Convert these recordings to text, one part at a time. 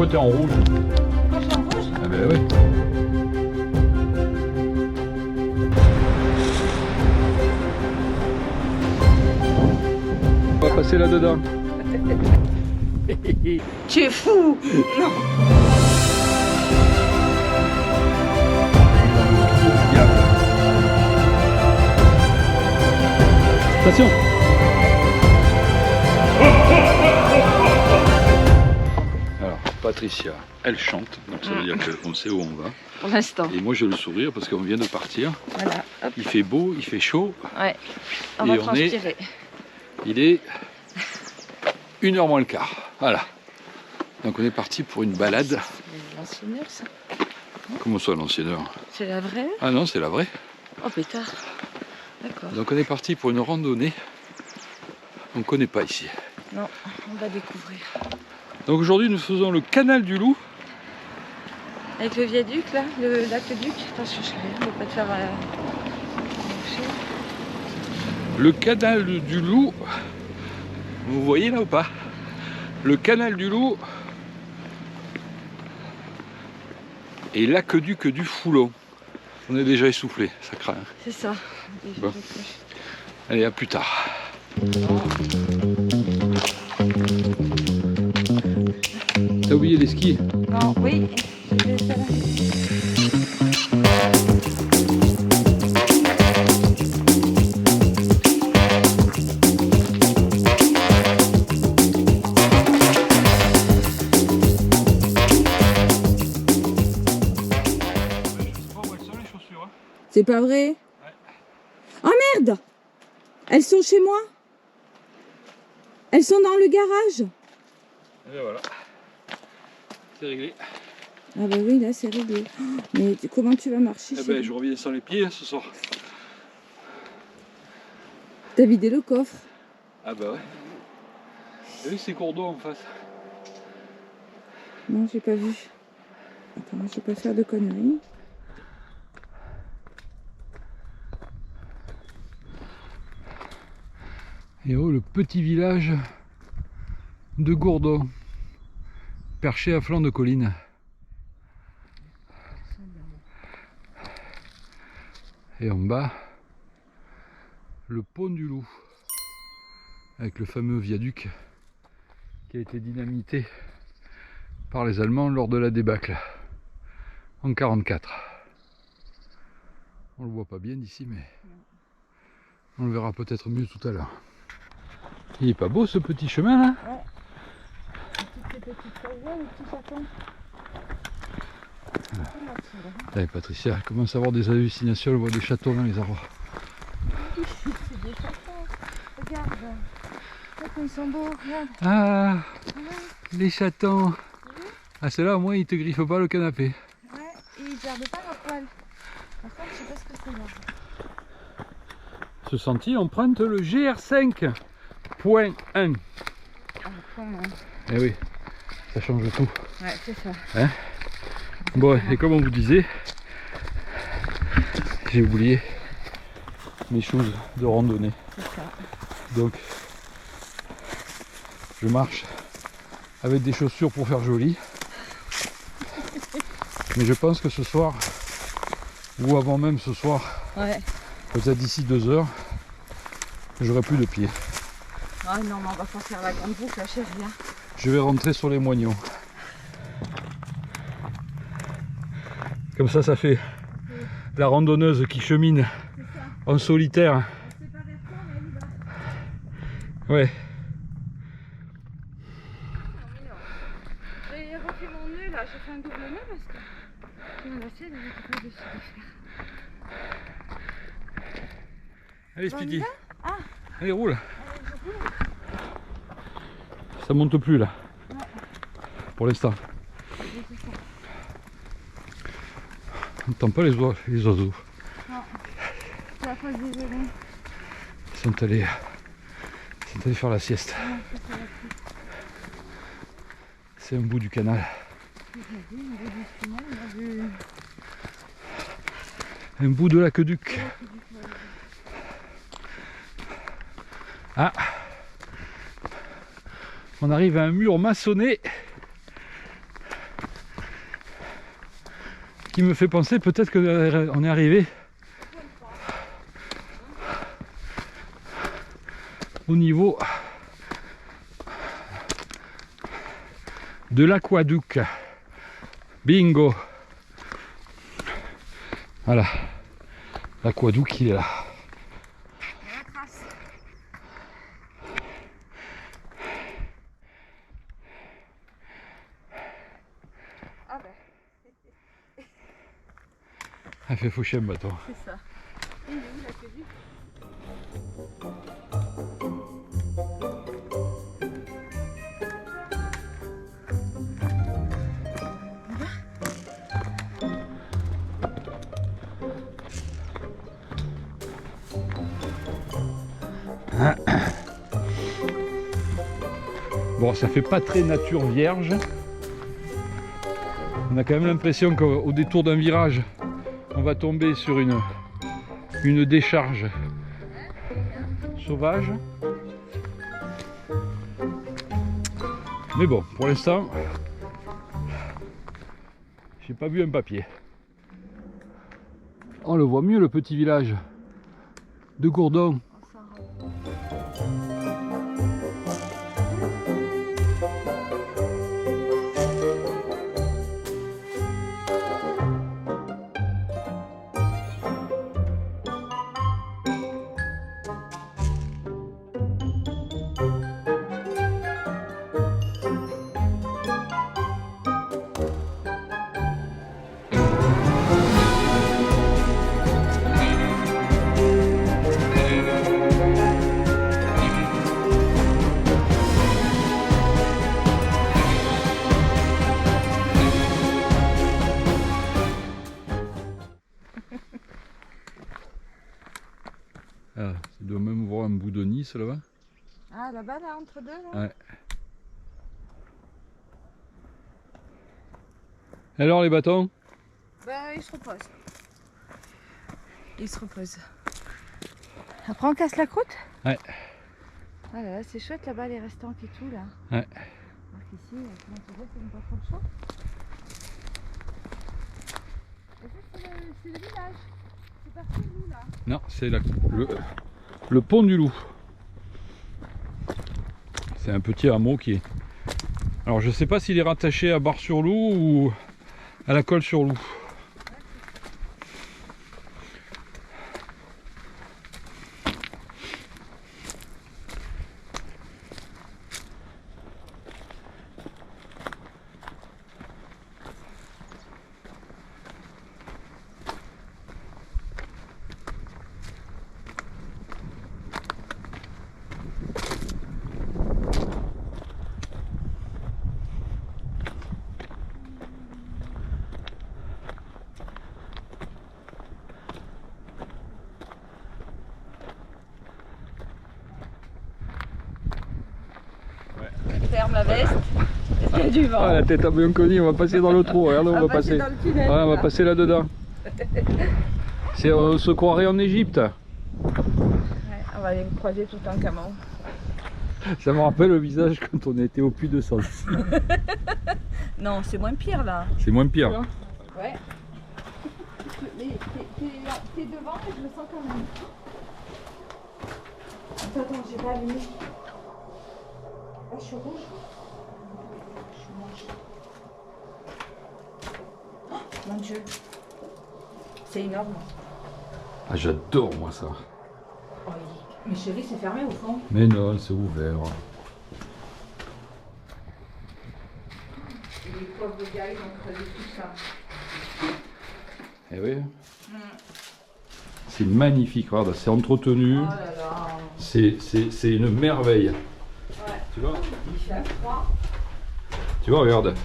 Pourquoi t'es en rouge? Moi, je suis en rouge. Ah ben oui. On va passer là-dedans. Tu es fou. Non. Attention. Alors, Patricia, elle chante, donc ça veut dire qu'on sait où on va. Pour l'instant. Et moi j'ai le sourire parce qu'on vient de partir. Voilà. Hop. Il fait beau, il fait chaud. Ouais. On Et va on transpirer. Il est 1h moins le quart. Voilà. Donc on est parti pour une balade. C'est l'ancienne heure, ça. Comment ça, l'ancienne heure? C'est la vraie? Ah non, c'est la vraie. Oh pétard. D'accord. Donc on est parti pour une randonnée. On ne connaît pas ici. Non, on va découvrir. Donc aujourd'hui nous faisons le canal du Loup. Avec le viaduc là, le lac-duc. Attention, je ne vais pas te faire marcher. Le canal du Loup. Vous voyez là ou pas? Le canal du Loup et l'aqueduc du Foulon. On est déjà essoufflé, ça craint. C'est ça. Bon. Allez, à plus tard. T'as oublié les skis? Non, oui. Je vais faire là. C'est pas vrai? Ouais. Oh merde! Elles sont chez moi? Elles sont dans le garage? Et bien voilà. C'est réglé. Ah bah oui, là c'est réglé. Oh, mais comment tu vas marcher? Eh ben, je reviens sans les pieds ce soir. T'as vidé le coffre? Ah bah ouais. T'as vu ces cours d'eau en face? Non, j'ai pas vu. Attends, je vais pas faire de conneries. Et oh, le petit village de Gourdon, perché à flanc de colline. Et en bas, le pont du Loup, avec le fameux viaduc qui a été dynamité par les Allemands lors de la débâcle en 1944. On le voit pas bien d'ici, mais on le verra peut-être mieux tout à l'heure. Il est pas beau ce petit chemin là? Ouais. Toutes ces petites rivières, les petits chatons. Allez, Patricia, elle commence à avoir des hallucinations, elle voit des chatons dans les arbres. C'est des chatons. Regarde. Regarde comme ils sont beaux. Regarde. Ah, les chatons. Ah, ceux-là au moins ils te griffent pas le canapé. Ouais, et ils perdent pas leur poil. Par contre, je sais pas ce que c'est là. Ce sentier emprunte le GR5.1. Ah, point, hein. Eh oui, ça change tout. Ouais, c'est ça. Hein? Bon, et comme on vous disait, j'ai oublié mes choses de randonnée. C'est ça. Donc, je marche avec des chaussures pour faire joli. Mais je pense que ce soir, ou avant même ce soir, Ouais. peut-être d'ici 2 heures, j'aurai plus de pieds. Ah non, mais on va pas faire la grande boucle, là, chérie. Hein. Je vais rentrer sur les moignons. Comme ça fait la randonneuse qui chemine en solitaire. Ouais. J'ai refait mon nœud là, j'ai fait un double nœud parce que mon lacet elle n'était pas dessus de faire. Allez Bon, Speedy. Ah. Allez roule. Ça monte plus là. Ouais. Pour l'instant. On n'entend pas les oiseaux. Non. C'est la pause des aînés. Ils sont allés faire la sieste. Ouais, c'est ça, la C'est un bout du canal. Un bout de l'aqueduc. Ah, on arrive à un mur maçonné qui me fait penser peut-être qu'on est arrivé au niveau de l'aqueduc. Bingo. Voilà. L'aqueduc, il est là. Elle fait faucher un bâton. C'est ça. Il est où l'aqueduc? Bon, ça fait pas très nature vierge. On a quand même l'impression qu'au détour d'un virage, on va tomber sur une décharge sauvage. Mais bon, pour l'instant, j'ai pas vu un papier. On le voit mieux, le petit village de Gourdon. Ah, ça doit même voir un bout de Nice là-bas. Ah, là-bas, là, entre deux, là. Ouais. Alors les bâtons? Ben, il se repose. Il se repose. Après, on casse la croûte? Ouais. Ah là là, c'est chouette là-bas, les restants et tout, là. Ouais. Alors qu'ici, comment tu vois, c'est pas trop de choix. Et ça, c'est le village. C'est parti où, là? Non, c'est le pont du Loup. C'est un petit hameau qui est... Alors je sais pas s'il est rattaché à Bar-sur-Loup ou à la Colle-sur-Loup. Ferme la veste. Est-ce qu'il y a du vent? Ah, la tête à Bianconi, on va passer dans le trou. Regarde, on va passer. Dans le tunnel, Ouais, on va là. passer là-dedans. On se croirait en Égypte. Ouais, on va aller me croiser tout en camon. Ça me rappelle le visage quand on était au Puy de Sens. Non, c'est moins pire là. C'est moins pire. Ouais. Mais t'es devant et je me sens quand même. Attends, j'ai pas allumé. Ah, je suis rouge. Je suis rouge. Oh, mon Dieu. C'est énorme. Ah, j'adore moi ça. Oh, mais chérie, c'est fermé au fond. Mais non, c'est ouvert. Et les pauvres gars, ils ont creusé tout ça. Eh oui. C'est magnifique, regarde, c'est entretenu. Oh là là. C'est une merveille. Ouais. Tu vois? Il fait froid. Tu vois, regarde.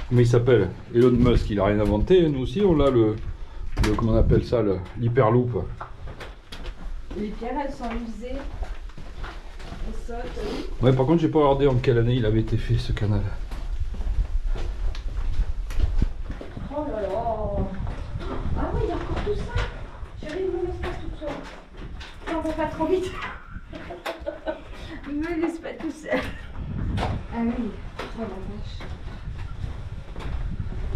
Comment il s'appelle? Elon Musk, il a rien inventé. Nous aussi, on a comment on appelle ça, l'hyperloop. Les pierres, elles sont usées. Elles sautent. Ouais, par contre, j'ai pas regardé en quelle année il avait été fait ce canal. Oh là là. Ah oui, il y a encore tout ça. Chérie, ne me laisse pas toute seule. Ça va pas trop vite. Ne me laisse pas tout seul. Ah oui, oh la vache.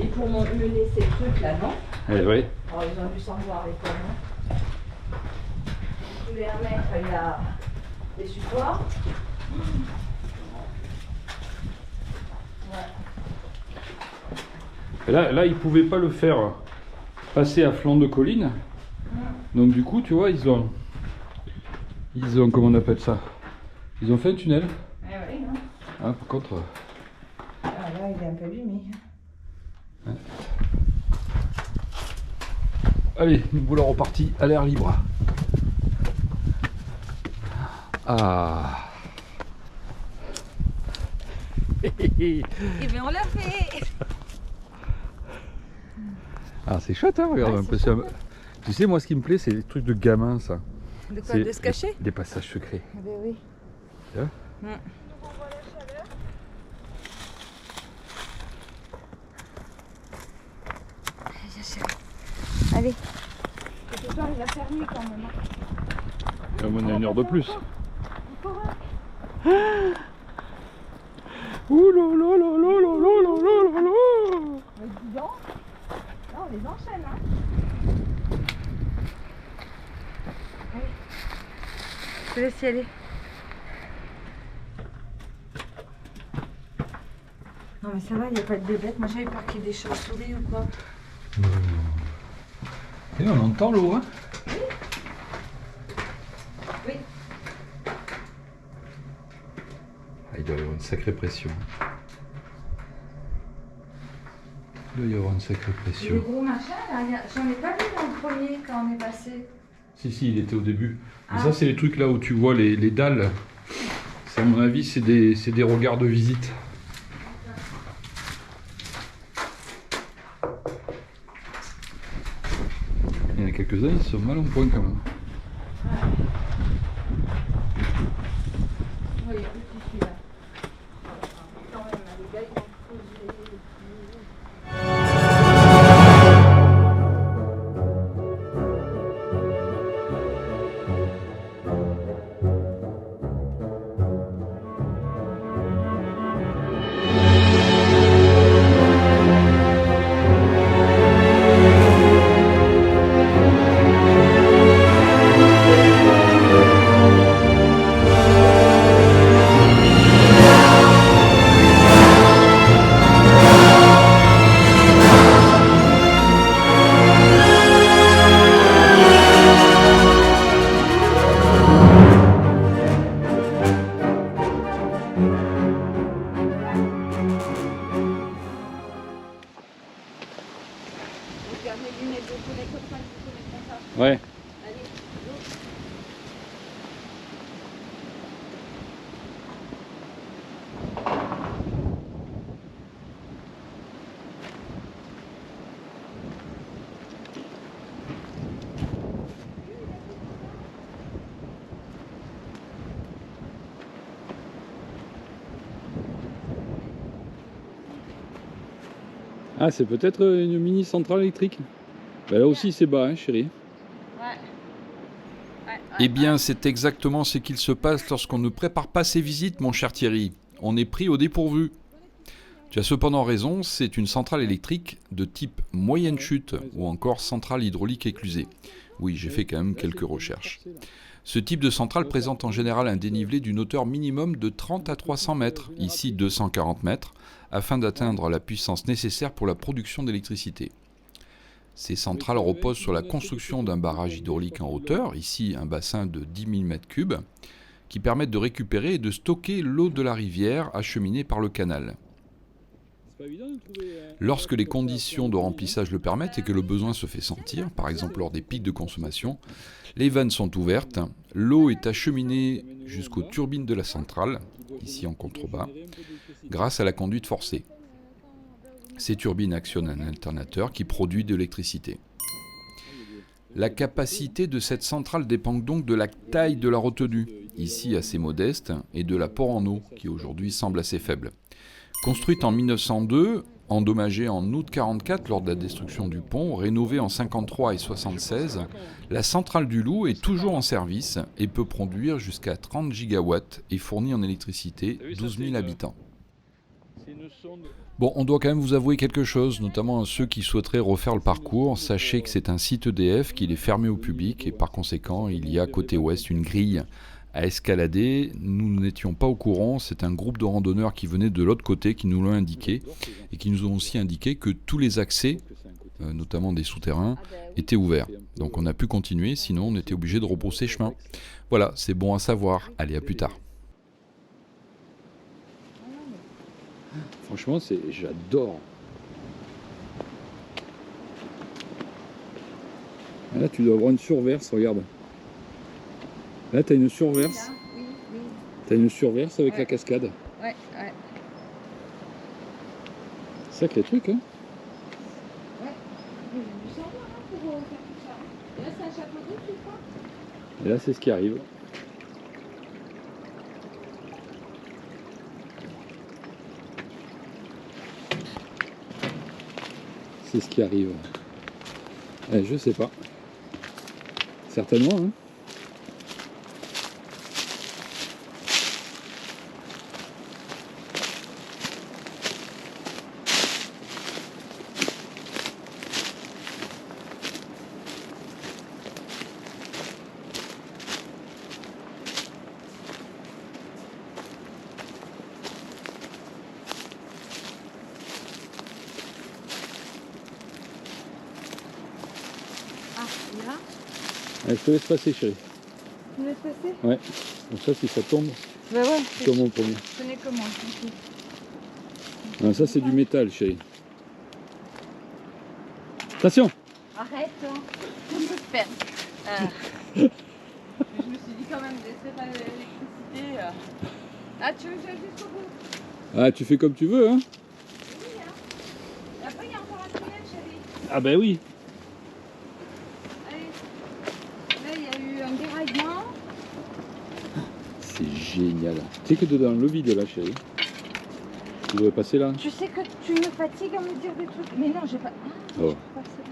Et pour mener ces trucs-là, non? Eh oui. Alors, ils ont dû s'en voir les pommes. Hein. Tous les 1 mètre, il y a des supports. Ouais. Et là, ils pouvaient pas le faire passer à flanc de colline. Donc du coup, tu vois, ils ont comment on appelle ça? Ils ont fait un tunnel. Eh oui, non. Hein, par contre. Ah là, il est un peu abîmé. Ouais. Allez, nous voilà repartis à l'air libre. Ah. Et bien on l'a fait. Ah, c'est chouette, hein, regarde Ouais, un peu c'est ça. chouette. Tu sais, moi, ce qui me plaît, c'est les trucs de gamin, ça. De quoi? De se cacher? Des passages secrets. Eh ben oui. Tu vois? Allez. Ce soir, il va faire nuit quand même. On a 1 heure de plus. Ouh là là là là là là là là là. Mais dis donc. Là, on les enchaîne, hein. Allez. Je te laisse y aller. Non mais ça va, il n'y a pas de bébêtes. Moi j'avais peur qu'il y ait des chauves-souris ou quoi. Et on entend l'eau, hein? Oui. Ah, il doit y avoir une sacrée pression. Il doit y avoir une sacrée Les pression. gros machins là, j'en ai pas vu dans le premier quand on est passé. Si, il était au début. Mais Ah. ça, c'est les trucs là où tu vois les dalles. Ça, à mon avis, c'est des regards de visite. Il y en a quelques-uns, ils sont mal en point quand même. Oui, il y a plus de tissu là. Quand même, les gars, ils vont creuser. Regarde les lunettes de tous les copains qui connaissent ça. Ouais. Allez, go. Ah, c'est peut-être une mini centrale électrique. Ben là aussi, c'est bas, hein, chérie. Eh bien, c'est exactement ce qu'il se passe lorsqu'on ne prépare pas ses visites, mon cher Thierry. On est pris au dépourvu. Tu as cependant raison, c'est une centrale électrique de type moyenne chute ou encore centrale hydraulique éclusée. Oui, j'ai fait quand même quelques recherches. Ce type de centrale présente en général un dénivelé d'une hauteur minimum de 30 à 300 mètres, ici 240 mètres, afin d'atteindre la puissance nécessaire pour la production d'électricité. Ces centrales reposent sur la construction d'un barrage hydraulique en hauteur, ici un bassin de 10 000 m3, qui permettent de récupérer et de stocker l'eau de la rivière acheminée par le canal. Lorsque les conditions de remplissage le permettent et que le besoin se fait sentir, par exemple lors des pics de consommation, les vannes sont ouvertes, l'eau est acheminée jusqu'aux turbines de la centrale, ici en contrebas, grâce à la conduite forcée. Ces turbines actionnent un alternateur qui produit de l'électricité. La capacité de cette centrale dépend donc de la taille de la retenue, ici assez modeste, et de l'apport en eau, qui aujourd'hui semble assez faible. Construite en 1902, endommagée en août 1944 lors de la destruction du pont, rénovée en 1953 et 1976, la centrale du Loup est toujours en service et peut produire jusqu'à 30 gigawatts et fournit en électricité 12 000 habitants. Bon, on doit quand même vous avouer quelque chose, notamment à ceux qui souhaiteraient refaire le parcours. Sachez que c'est un site EDF, qu'il est fermé au public et par conséquent, il y a côté ouest une grille à escalader. Nous n'étions pas au courant, c'est un groupe de randonneurs qui venait de l'autre côté qui nous l'ont indiqué et qui nous ont aussi indiqué que tous les accès, notamment des souterrains, étaient ouverts. Donc on a pu continuer, sinon on était obligé de rebrousser chemin. Voilà, c'est bon à savoir. Allez, à plus tard. Franchement, j'adore. Là, tu dois avoir une surverse, regarde. Là, tu as une surverse. Oui, oui. Tu as une surverse avec la cascade. Ouais. Sacré truc, hein. Ouais. J'ai dû savoir pour faire tout ça. Et là, c'est un château d'eau, tu crois? Et là, c'est ce qui arrive. C'est ce qui arrive. Je sais pas. Certainement, hein. Là. Allez, je te laisse passer, chérie. Tu me laisses passer? Ouais. Donc ça, si ça tombe, Bah ouais. tu tombes en premier. Je connais comment. Okay. Ah, ça, c'est du métal, chérie. Attention! Arrête, hein. Je me perds. Je me suis dit quand même d'essayer pas l'électricité. Ah, tu veux que j'aille jusqu'au bout? Ah, tu fais comme tu veux, hein? Oui, hein. Et après, il y a encore un tunnel, chérie. Ah ben oui. Allez. Là, il y a eu un déraillement. C'est génial. Tu sais que dedans le vide, là, chérie. Tu devrais passer là. Tu sais que tu me fatigues à me dire des trucs. Mais non, j'ai pas. Ah, Oh. je peux passer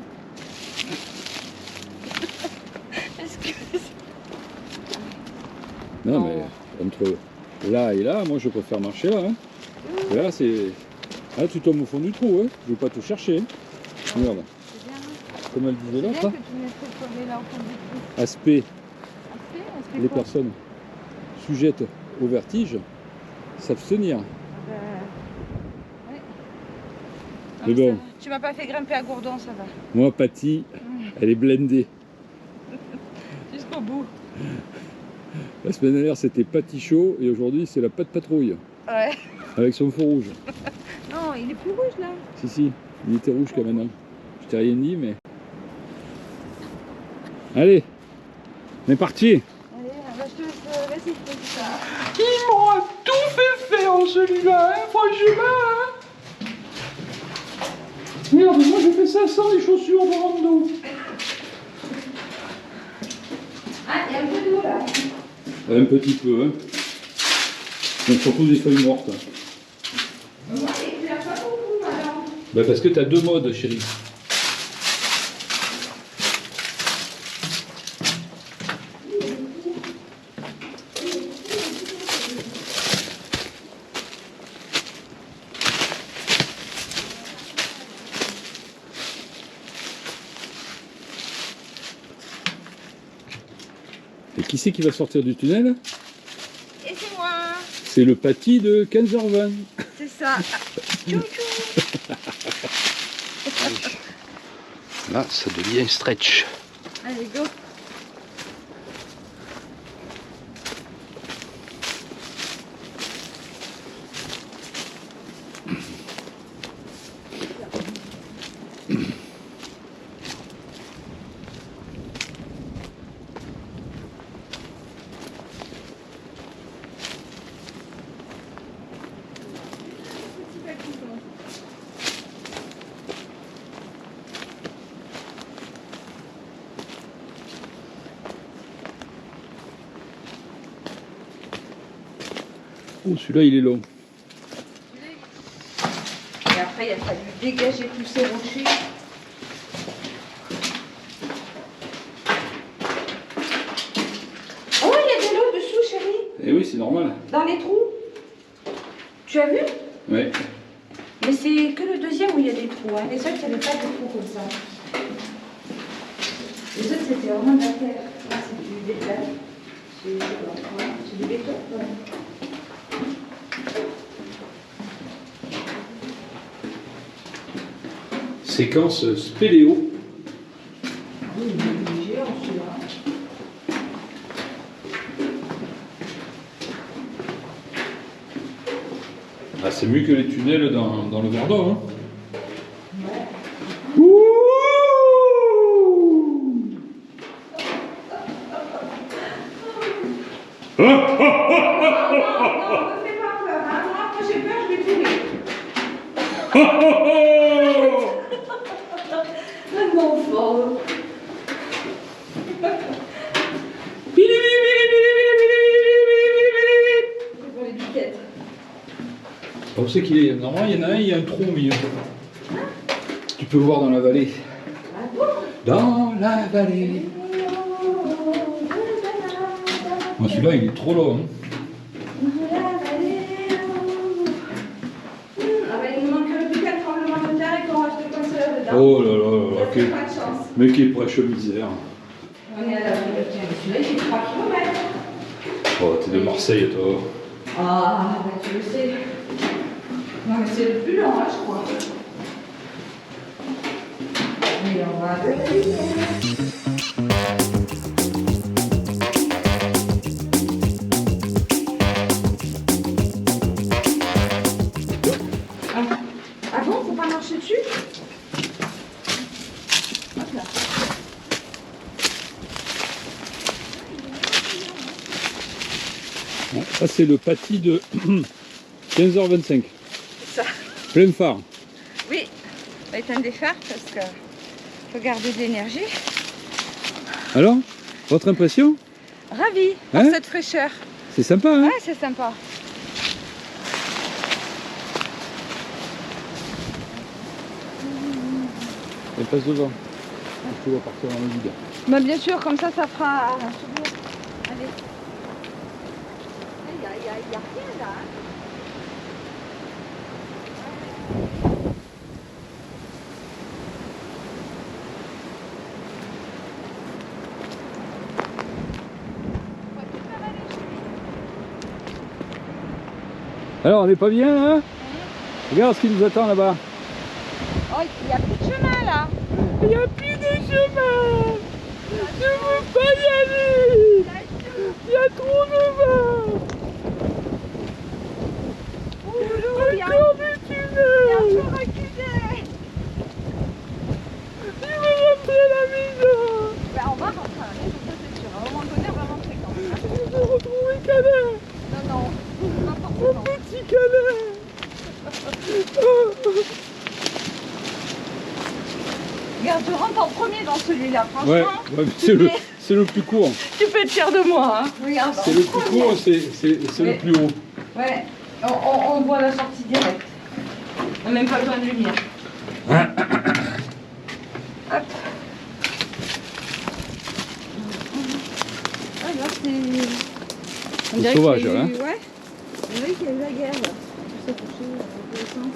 là. Est-ce que. Non, Non. mais entre là et là, moi, je préfère marcher là. Hein. Et là, c'est... Là, tu tombes au fond du trou, hein. Je vais pas te chercher. Hein. Regarde. C'est bien. Comme elle disait C'est bien l'autre, hein. que tu mettes tomber là au fond du trou. Aspect, Aspect, les quoi? personnes sujettes au vertige, s'abstenir. Ouais. Mais Non, mais bon. ça va. Tu m'as pas fait grimper à Gourdon, ça va. Moi, Patty, elle est blindée. Jusqu'au bout. La semaine dernière, c'était Patty chaud et aujourd'hui, c'est la Pat Patrouille. Ouais. Avec son feu rouge. Non, il est plus rouge là. Si, il était rouge quand même. Je t'ai rien dit, mais... Allez, on est parti. Allez, bah, je te laisse. Vas-y, fais ça. Ils m'ont tout fait faire celui-là, hein, franchement. Hein. Merde, moi j'ai fait ça sans les chaussures de rando. Ah, il y a un peu d'eau là. Un petit peu, hein. Donc surtout des feuilles mortes. Ouais, et tu l'as pas beaucoup alors. Bah parce que t'as deux modes, chérie. Et qui c'est qui va sortir du tunnel? Et c'est moi. C'est le Patty de 15h20. C'est ça. Tchou tchou. Là, ça devient stretch. Allez, go. Oh, celui-là, il est long. Et après, il a fallu dégager tous ces rochers. Oh, il y a de l'eau dessous, chérie. Eh oui, c'est normal. Dans les trous. Tu as vu? Ouais. Mais c'est que le deuxième où il y a des trous. Hein. Les autres, il n'y avait pas de trous comme ça. Les autres, c'était vraiment de la terre. Là, c'est du béton. C'est du béton. Ouais. Séquence spéléo. Oui, il est géant celui-là. Ah, c'est mieux que les tunnels dans le Verdon. Hein. Ouais. Non, me fais pas peur. Hein. Moi, quand j'ai peur, je vais courir. Un enfant. C'est pour les biquettes. On sait qu'il est. Normalement, il y en a un, il y a un trou au milieu. Tu peux voir dans la vallée. Ah bon? Dans la vallée. Moi, celui-là, il est trop long. Hein. Ah bah, il nous manquerait plus qu'un tremblement de terre et qu'on reste coincé là-dedans. Oh là là là, Ça fait là. pas de chance. Mais qui est prêche misère. On est à la celui-là, il fait 3 km. Oh, t'es de Marseille, toi. Ah, bah tu le sais. Non, mais c'est le plus long, hein, je crois. Et on va Ah bon, faut pas marcher dessus? Hop là. Ça, c'est le Paty de 15h25. C'est ça. Plein phare. Oui, on va éteindre des phares parce que faut garder de l'énergie. Alors, votre impression? Ravi par Hein? cette fraîcheur. C'est sympa, hein? Ouais, c'est sympa. Elle passe devant. Tu vas partir dans le vide. Bah bien sûr, comme ça fera un souvenir. Allez. Il y a rien là. Hein. Alors, on n'est pas bien, hein? Regarde ce qui nous attend là-bas. Oh, il n'y a plus de chemin là. Il n'y a plus de chemin. Je veux pas y aller. Il y a trop de vent. Il y a Encore des tunnels. encore accusé. Je veux rentrer à la maison. Ben, on va rentrer à la maison, ça c'est sûr. À un moment donné, on va rentrer quand même. Hein. Je veux retrouver Canet. Non, n'importe Mon quand. petit Canet. Regarde, je rentre en premier dans celui-là, franchement. Ouais, mais c'est le plus court. Tu peux être fier de moi, hein. Regarde. C'est le plus court, c'est le plus haut. Ouais, on voit la sortie directe. On n'a même pas besoin de lumière. Hop. Ah, là, c'est... C'est sauvage, qu'il y a eu- hein. Ouais. On dirait qu'il y a eu la guerre, là.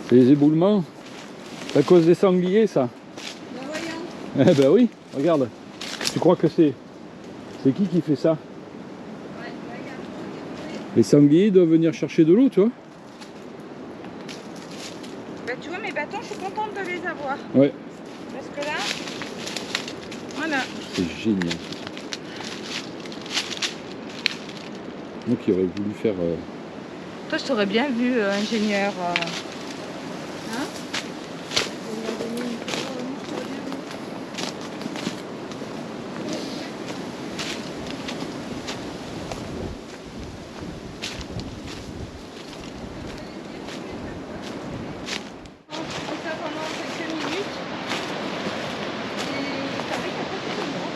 C'est les éboulements. C'est à cause des sangliers, ça. Ben voyons. Eh ben oui, regarde. Tu crois que c'est qui fait ça? Ouais, regarde. Les sangliers doivent venir chercher de l'eau, tu vois. Ben, tu vois, mes bâtons, je suis contente de les avoir. Ouais. Parce que là, voilà. C'est génial. Moi qui aurais voulu faire... Toi, je t'aurais bien vu, ingénieur. Hein? On fait ça pendant quelques minutes. Et ça fait qu'après, c'est bon.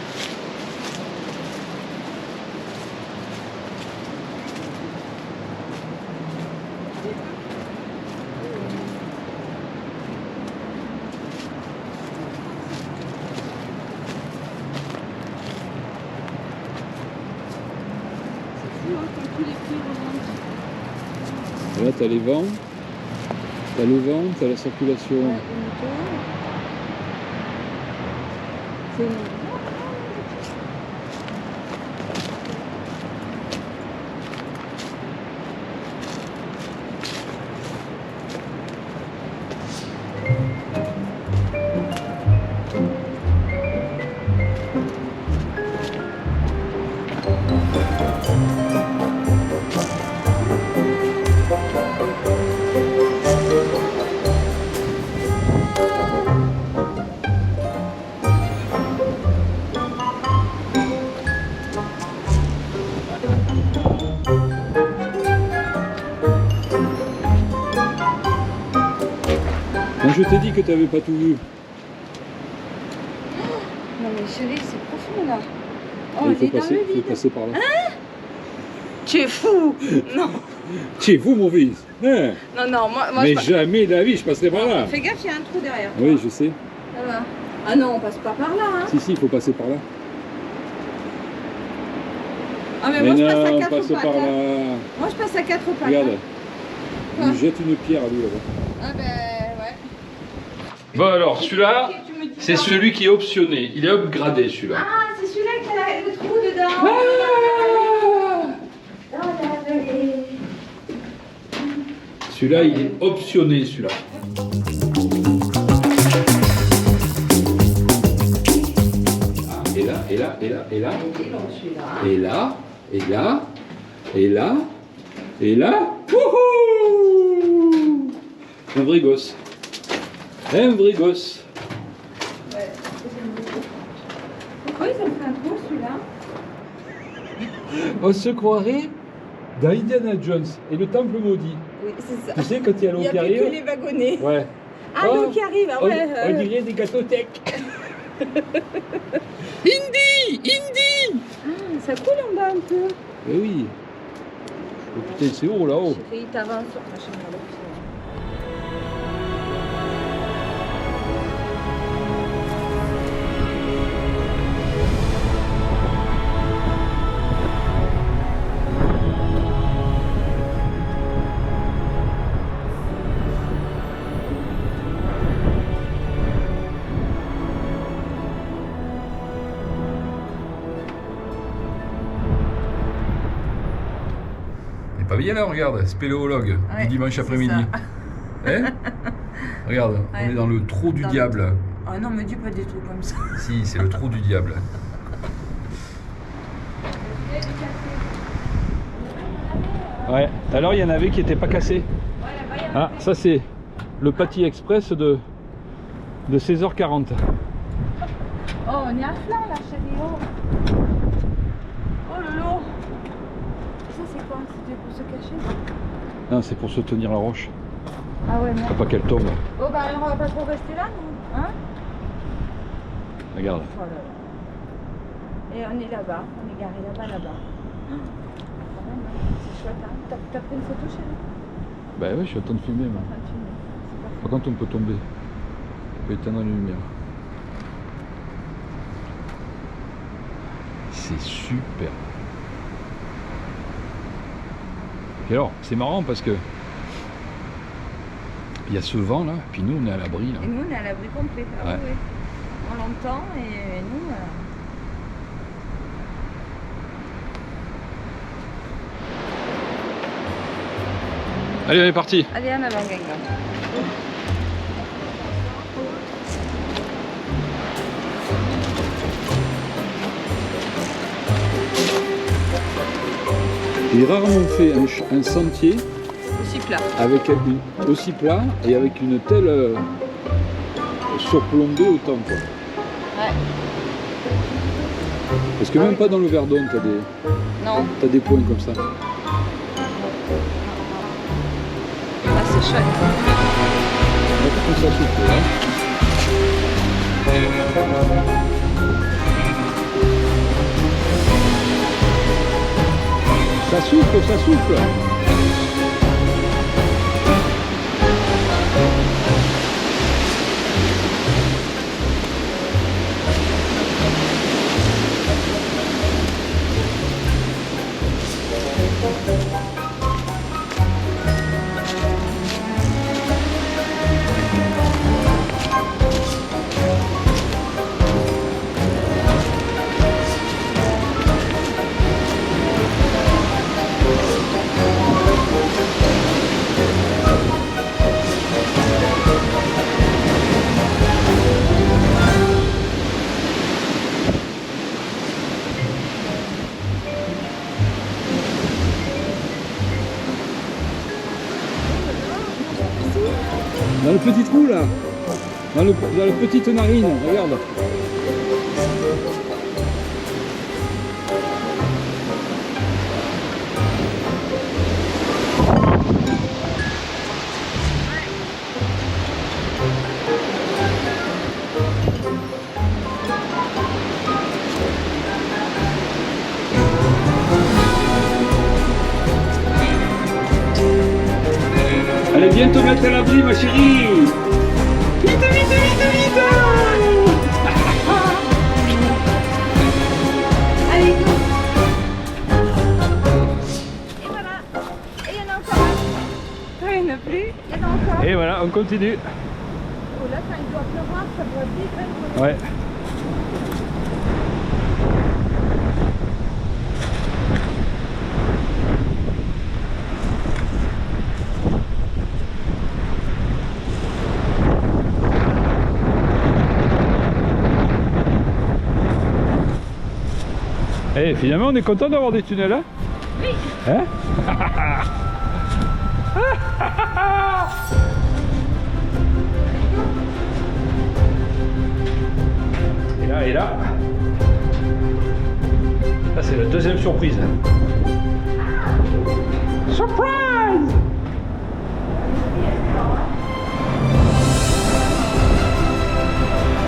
Là, t'as les vents. T'as le vent, t'as la circulation. Ouais, une moto. C'est une... Quand je t'ai dit que t'avais pas tout vu, Non mais chérie, c'est profond là. Oh, il on faut est dans passer, le faut vide. passer par là. Tu es fou. Non, Tiens, vous mon fils. Hein, non, moi mais je... jamais de la vie, je passerai par là. Fais gaffe, il y a un trou derrière. Oui, je sais. Ça va. Ah non, on passe pas par là, hein. Si, il faut passer par là. Ah mais moi je passe à non, 4 passe pattes. par Hein. là. Moi je passe à 4 pattes. Regarde, Hein. il nous jette une pierre à lui là-bas. Ah ben ouais. Bon alors, celui-là, Tu me dis c'est pas. celui qui est optionné. Il est upgradé celui-là. Ah, c'est celui-là qui a le trou dedans. Ah Oh, la vallée. Celui-là, il est optionné celui-là. Ah, et là, et là, et là, et là. Il est long celui-là. Et là, et là, et là, et là. Wouhou! Un vrai gosse. Un vrai gosse. Ouais. Pourquoi ils ont fait un trou celui-là? On se croirait dans Indiana Jones et le temple maudit. Oui, c'est ça. Tu sais, quand il y a l'eau Il n'y a qui plus arrive. que les wagonnets. Ouais. Ah, Oh, l'eau qui arrive, ah ouais. On dirait des gâteaux tech. Indy! Indy! Ah, ça coule en bas un peu. Eh oui. Oh putain, c'est haut là-haut. Chérie, t'avances sur ta chaîne là. Il est pas bien là, regarde, spéléologue Ouais, du dimanche c'est après-midi. Hein? Regarde, on Ouais. est dans le trou du Dans le diable. Oh non, me dis pas des trucs comme ça. Si, c'est le trou du diable. Ouais, tout à l'heure il y en avait qui n'étaient pas cassés. Ah, ça c'est le Pâtis Express de 16h40. Oh, on est à flanc là, chérie. Oh, oh lolo. Ça, c'est quoi? C'était pour se cacher? Non, c'est pour se tenir la roche. Ah ouais, non. Faut pas qu'elle tombe. Oh, bah alors on va pas trop rester là, nous. Hein? Regarde. Oh là là. Et on est là-bas. On est garé là-bas, là-bas. Oh, quand même, hein. C'est chouette, hein. T'as pris une photo, chérie? Bah ouais, je suis en train de filmer. Moi. Enfin, tu mets. C'est parfait. Par contre, on peut tomber. On peut éteindre la lumière. C'est super. Et alors, c'est marrant parce que il y a ce vent là, puis nous on est à l'abri là. Et nous, on est à l'abri complet. Ah Ouais. oui, oui. On l'entend et nous... Allez, on est parti. Allez, en avant, Gangan. J'ai rarement fait un sentier Aussi plat. avec aussi plat et avec une telle surplombée autant quoi. Ouais. Parce que Ah même oui. pas dans le Verdon Non. t'as des points comme ça. Ah, c'est chouette. Tout ça souffle, hein. Ça souffle, ça souffle. le petit trou là. Dans la petite narine, regarde. Allez, viens te mettre à l'abri, ma chérie. Vite, vite, vite, vite. Allez, go. Et voilà. Et il y en a encore un. Quand il n'y en a plus, il y en a encore. Et voilà, on continue. Oh là, quand il doit pleuvoir, ça doit vite. Ouais. Et finalement, on est content d'avoir des tunnels, hein? Oui. Hein? Et là, ça c'est la deuxième surprise. Surprise!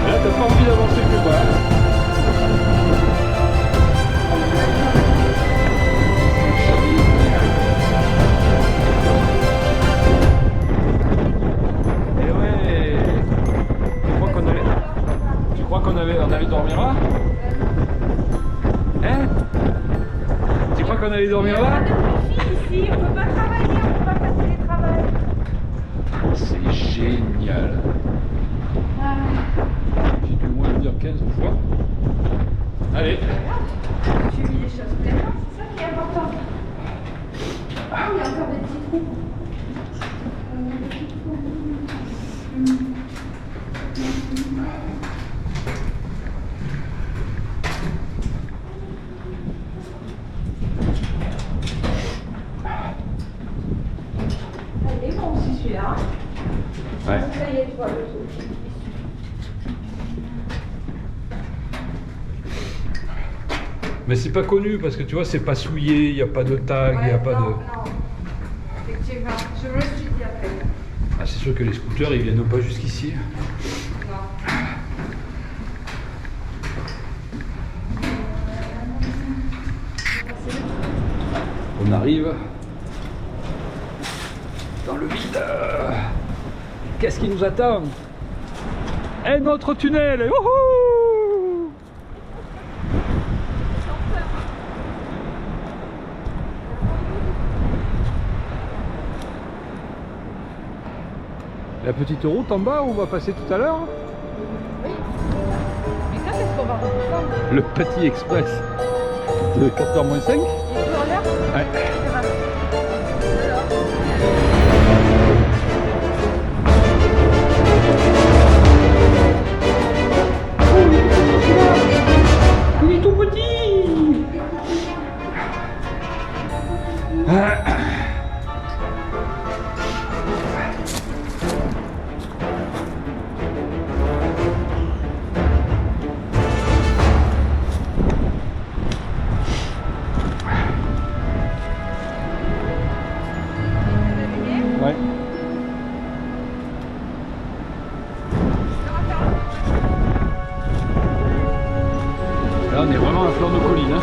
Là, t'as pas envie d'avancer plus bas. On allait dormir là? Hein? Tu crois qu'on allait dormir là? Ici, on peut pas travailler, on peut pas faire télétravail. C'est génial. J'ai dû au moins le dire 15 fois. Allez. J'ai mis les choses pleinement, c'est ça qui est important. Ah, il y a encore des petits trous. Allez, bon, c'est celui-là. Ouais. Ça y est, tu vois le truc. Mais c'est pas connu parce que tu vois, c'est pas souillé, il n'y a pas de tag, il n'y a pas de. Non, effectivement, je me le suis dit après. Ah, c'est sûr que les scooters ils viennent pas jusqu'ici. Non. On arrive dans le vide. Qu'est-ce qui nous attend? Et notre tunnel! Wouhou! La petite route en bas où on va passer tout à l'heure? Oui. Mais quand est-ce qu'on va redescendre? Le petit express de 4h moins 5? Il est plus en l'air? Ouais. C'est vrai. Il est tout petit! Ouais. Là, on est vraiment à flanc de colline. Hein.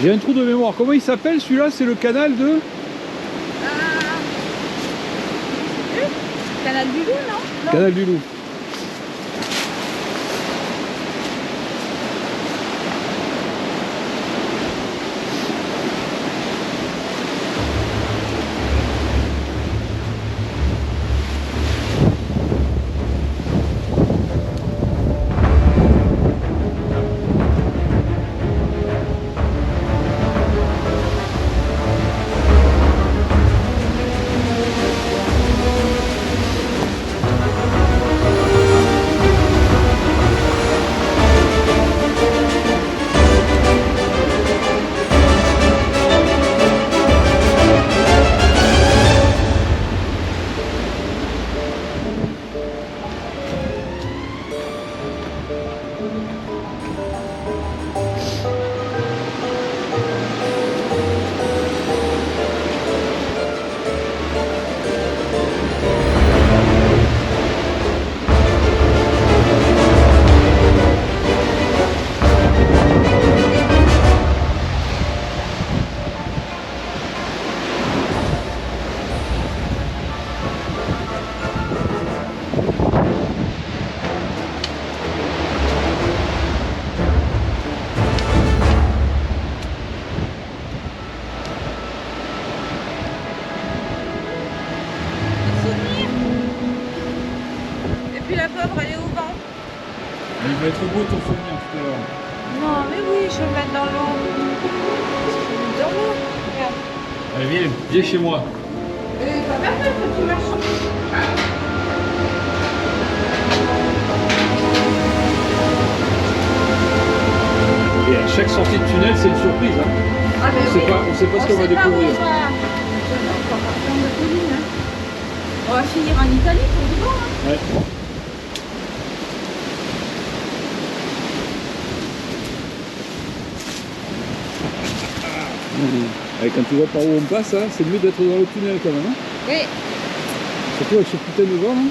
J'ai un trou de mémoire. Comment il s'appelle celui-là? C'est le canal de... Canal du Loup, non? Canal du Loup. Et puis la pauvre, elle est au vent. Il va être beau ton souvenir tout à l'heure. Non, mais oui, je vais le mettre dans l'eau. Je vais le mettre dans l'eau. Regarde. Allez, viens chez moi. Pas mal quand tu marches. Et à chaque sortie de tunnel, c'est une surprise. Hein. Ah, ben On sait pas ce qu'on va découvrir. On va finir en Italie pour de bon. Hein. Ouais. Et quand tu vois par où on passe, hein, c'est mieux d'être dans le tunnel quand même. Hein. Oui. Surtout avec ce putain de vent. Hein.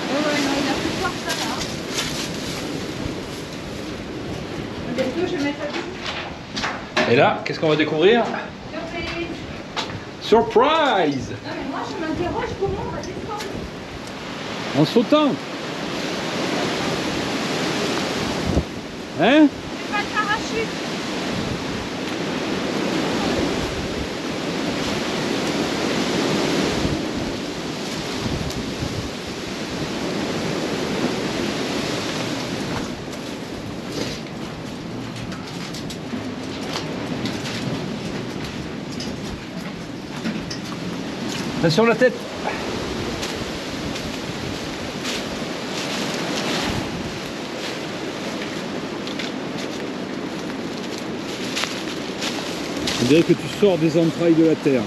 Ouais, non, il a plus fort que ça là. Bientôt, je vais mettre ça. Et là, qu'est-ce qu'on va découvrir? Surprise. Surprise! Non, mais moi, je m'interroge comment on va descendre. En sautant. Hein? C'est pas le parachute. Attention la tête. On dirait que tu sors des entrailles de la terre.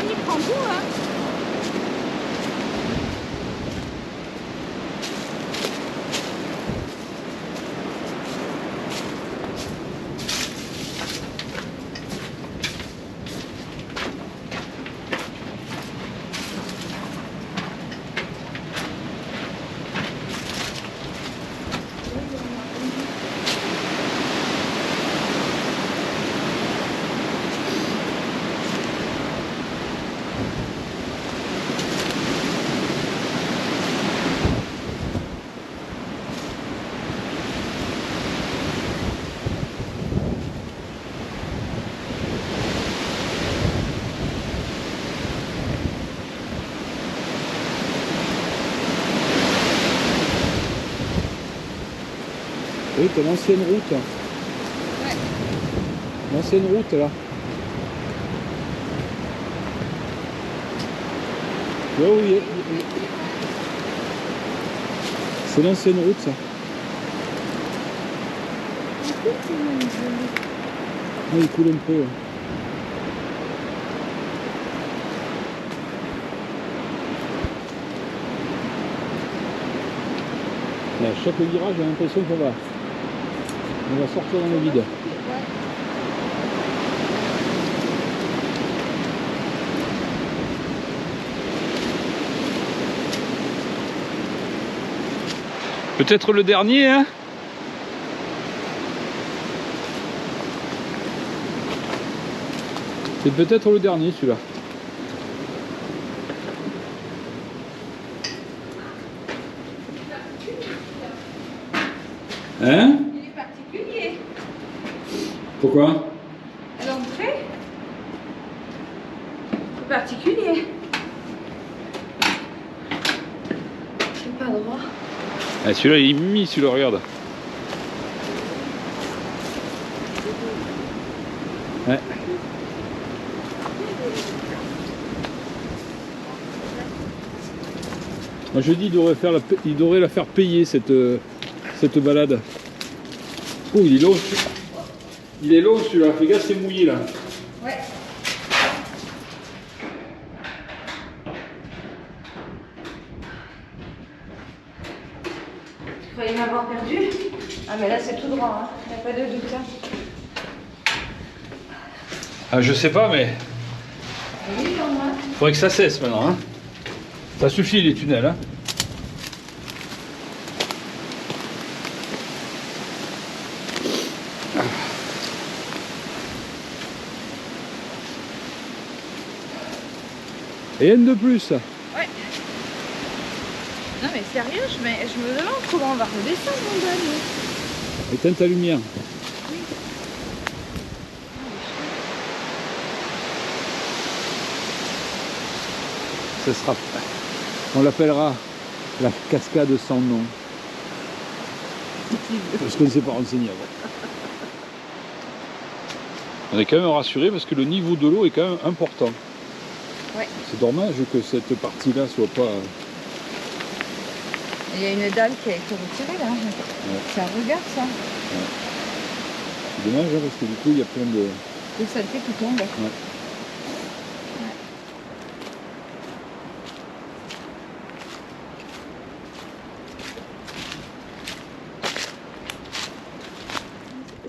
On y prend goût, hein. Oui, ton ancienne route. Ouais. L'ancienne route là. Tu vois où il est? C'est l'ancienne route ça. Oui, il coule un peu. À chaque virage, j'ai l'impression qu'on va sortir dans le vide. Peut-être le dernier, hein? C'est peut-être le dernier celui-là. Hein? Il est particulier. Pourquoi? À l'entrée, c'est particulier. C'est pas droit. Ah, celui-là il est mis, celui-là, regarde. Ouais. Moi je dis il devrait la faire payer cette balade. Oh, il est long. Il est long celui-là. Fais gaffe, c'est mouillé là. Ouais. Tu croyais m'avoir perdu? Ah mais là c'est tout droit, hein. Il n'y a pas de doute. Hein. Ah, je sais pas, mais Oui, pour moi. faudrait que ça cesse maintenant. Hein. Ça suffit les tunnels. Hein. Et N de plus. Ouais. Non mais sérieux, je me demande comment on va redescendre mon dernier. Éteins ta lumière. Ce sera, on l'appellera la cascade sans nom. Parce qu'on ne s'est pas renseigné avant. On est quand même rassuré parce que le niveau de l'eau est quand même important. Ouais. C'est dommage que cette partie-là soit pas... Il y a une dalle qui a été retirée là. Ouais. C'est un regard ça. C'est dommage hein, parce que du coup il y a plein de... De saleté qui tombe. Ouais.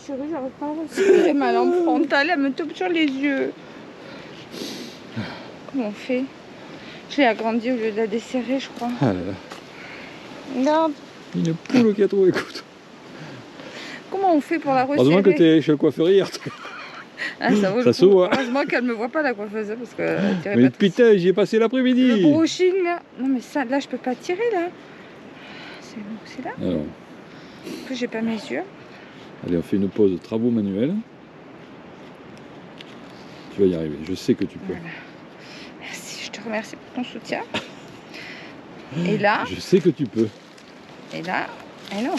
Chérie, j'arrive pas à resserrer ma lampe frontale, elle me tombe sur les yeux. Comment on fait? Je l'ai agrandie au lieu de la desserrer, je crois. Ah là là. Regarde. Une poule qui a trouvé, écoute. Comment on fait pour la resserrer? Heureusement que tu es chez le coiffeur hier. Ah, ça vaut Ça le se coup. voit. Heureusement qu'elle me voit pas la coiffeuse parce que elle dirait Mais pas putain, j'y ai passé le l'après-midi. brushing là. Non mais ça, là je peux pas tirer là. C'est là. Alors, En plus j'ai pas mes yeux. allez, on fait une pause de travaux manuels. Tu vas y arriver, je sais que tu peux. Voilà. Merci, je te remercie pour ton soutien. Et là, Je sais que tu peux. et là, et non.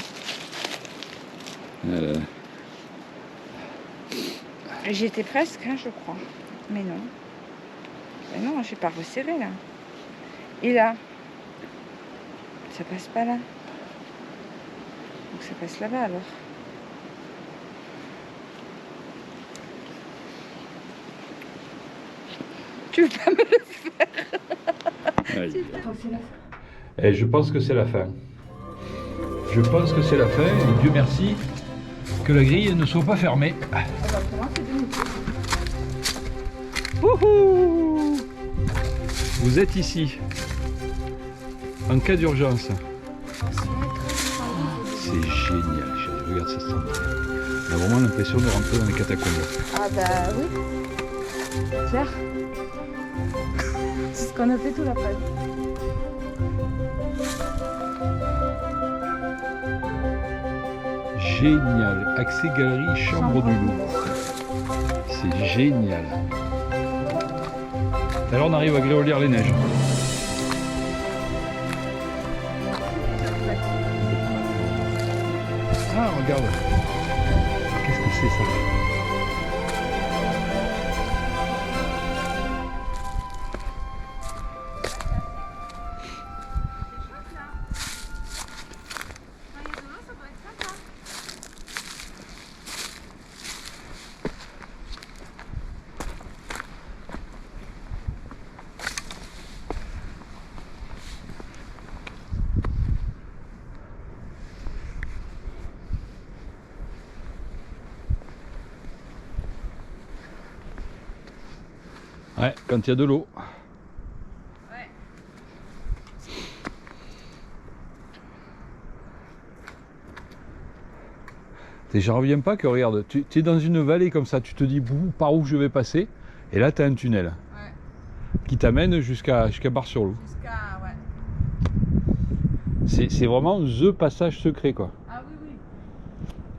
Ah là là. J'y étais presque, hein, je crois. Mais non. Mais non, j'ai pas resserré là. Et là, ça passe pas là. Donc ça passe là-bas alors. Tu veux pas me le Aïe. faire? Et je pense que c'est la fin. Je pense que c'est la fin, et Dieu merci que la grille ne soit pas fermée. Wouhou! Vous êtes ici, en cas d'urgence. C'est génial, chérie. Regarde ça, on a vraiment l'impression de rentrer dans les catacombes. Ah bah oui. Claire. C'est ce qu'on a fait tout l'après. Génial. Accès galerie Chambre du Loup. C'est génial. Alors on arrive à Gréolières-les-Neiges. Ah, regarde. Qu'est-ce que c'est ça? Ouais, quand il y a de l'eau. Ouais. Et j'en reviens pas que regarde, tu es dans une vallée comme ça, tu te dis par où je vais passer, et là tu as un tunnel Ouais. qui t'amène jusqu'à Bar-sur-Loup. Jusqu'à. Ouais. C'est vraiment THE passage secret quoi. Ah oui, oui.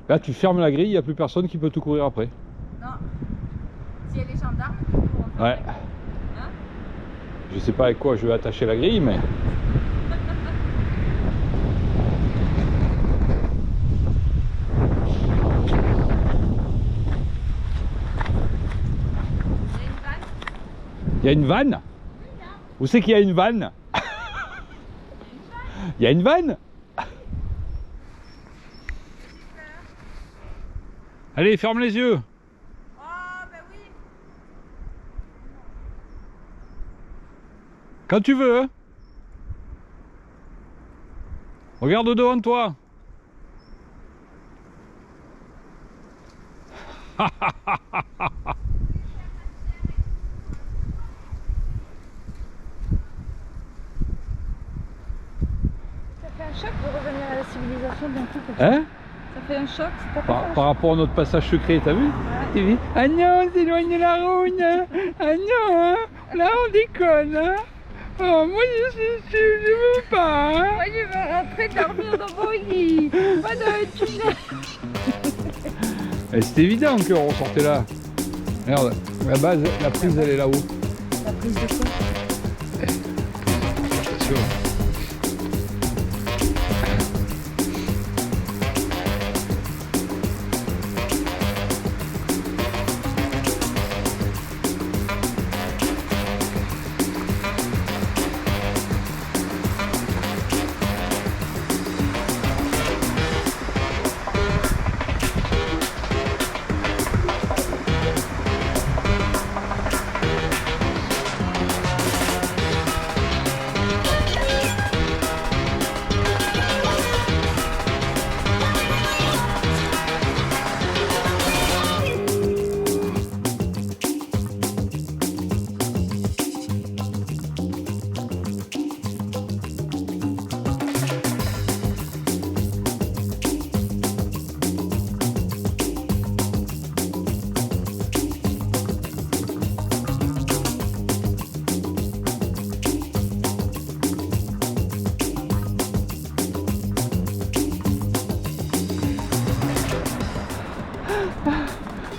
Là tu fermes la grille, il n'y a plus personne qui peut te courir après. Non. S'il y a les gendarmes, tu pourras en Ouais. faire. Hein? Je sais pas avec quoi je vais attacher la grille, mais. Il y a une vanne? Où c'est qu'il y a une vanne? Il y a une vanne? Allez, ferme les yeux. Oh, ben oui. Quand tu veux. Hein. Regarde devant toi. Ça fait un choc de revenir à la civilisation d'un coup comme ça. Hein? Ça fait un choc, c'est pas Par rapport à notre passage secret, t'as vu? T'as vu? Ah non, c'est loin de la route. Ah non, hein. Là on déconne. Hein. Oh, moi je veux pas. Hein. Moi je veux rentrer dormir dans mon lit. Pas dans le tunnel. C'est évident qu'on sortait là. Regarde, la base, la prise elle est là-haut. La prise de quoi? Attention.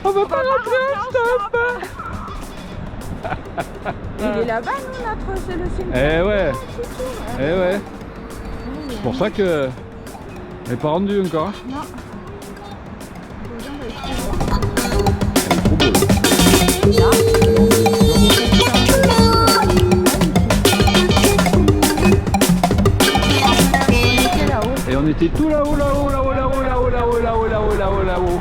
On va pas rentrer en stop. Il est là-bas, nous, notre, c'est le film. Eh ouais, C'est tout. eh ouais. C'est pour ça que elle n'est pas rendue encore. Hein. Non. Et on était tout là-haut, là-haut, là-haut, là-haut, là-haut, là-haut, là-haut, là-haut, là-haut, là-haut.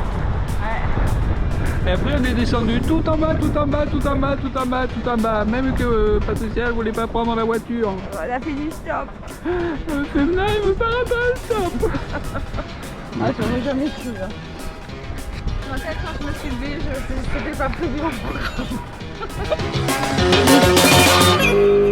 Et après on est descendu tout en bas, tout en bas, tout en bas, tout en bas, tout en bas. Même que Patricia elle voulait pas prendre la voiture. On a fait du stop. Femna il me paraît pas stop. Ah, j'en ai jamais cru. Hein. Moi, quand je me suis levée, c'était pas prévu en programme.